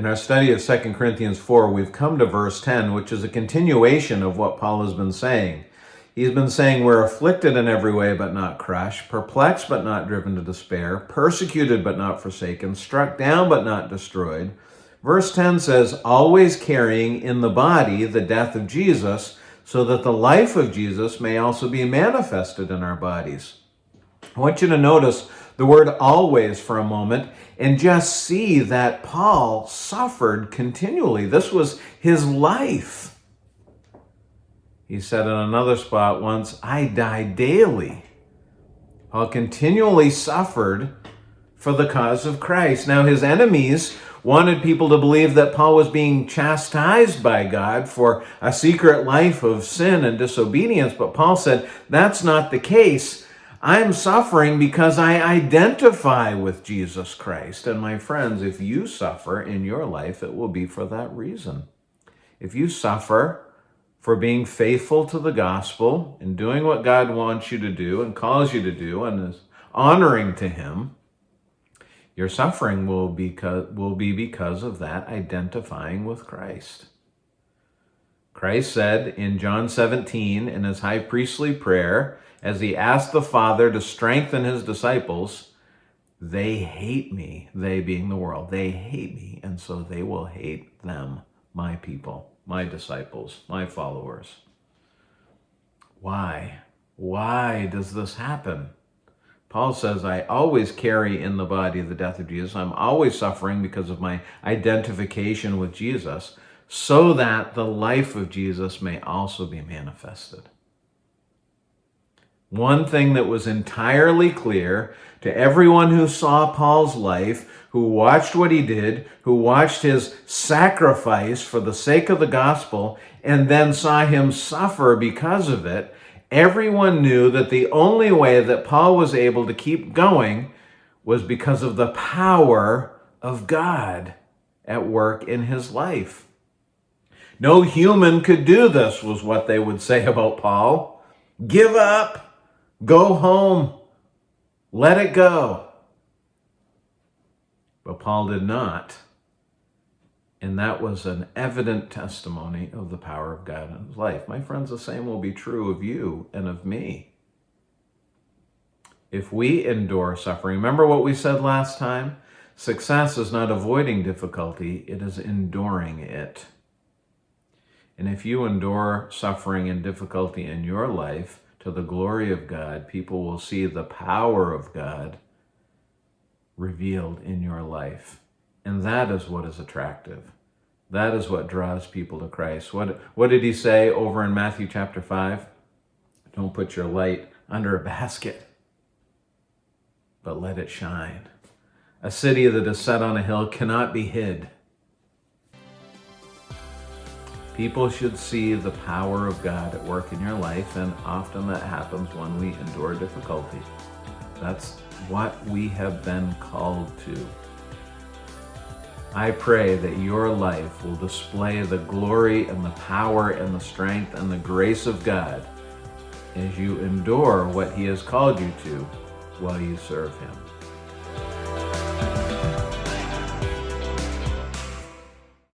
In our study of 2 Corinthians 4, we've come to verse 10, which is a continuation of what Paul has been saying. He's been saying we're afflicted in every way but not crushed, perplexed but not driven to despair, persecuted but not forsaken, struck down but not destroyed. Verse 10 says, always carrying in the body the death of Jesus, so that the life of Jesus may also be manifested in our bodies. I want you to notice the word always for a moment and just see that Paul suffered continually. This was his life. He said in another spot once, I die daily. Paul continually suffered for the cause of Christ. Now, his enemies wanted people to believe that Paul was being chastised by God for a secret life of sin and disobedience, but Paul said, that's not the case. I'm suffering because I identify with Jesus Christ. And my friends, if you suffer in your life, it will be for that reason. If you suffer for being faithful to the gospel and doing what God wants you to do and calls you to do and is honoring to him, your suffering will be because of that identifying with Christ. Christ said in John 17 in his high priestly prayer, as he asked the Father to strengthen his disciples, they hate me, they being the world, they hate me, and so they will hate them, my people, my disciples, my followers. Why? Why does this happen? Paul says, I always carry in the body the death of Jesus. I'm always suffering because of my identification with Jesus, so that the life of Jesus may also be manifested. One thing that was entirely clear to everyone who saw Paul's life, who watched what he did, who watched his sacrifice for the sake of the gospel, and then saw him suffer because of it, everyone knew that the only way that Paul was able to keep going was because of the power of God at work in his life. No human could do this, was what they would say about Paul. Give up. Go home. Let it go. But Paul did not. And that was an evident testimony of the power of God in his life. My friends, the same will be true of you and of me. If we endure suffering, remember what we said last time? Success is not avoiding difficulty, it is enduring it. And if you endure suffering and difficulty in your life to the glory of God, people will see the power of God revealed in your life. And that is what is attractive. That is what draws people to Christ. What did he say over in Matthew chapter 5? Don't put your light under a basket, but let it shine. A city that is set on a hill cannot be hid. People should see the power of God at work in your life, and often that happens when we endure difficulty. That's what we have been called to. I pray that your life will display the glory and the power and the strength and the grace of God as you endure what he has called you to while you serve him.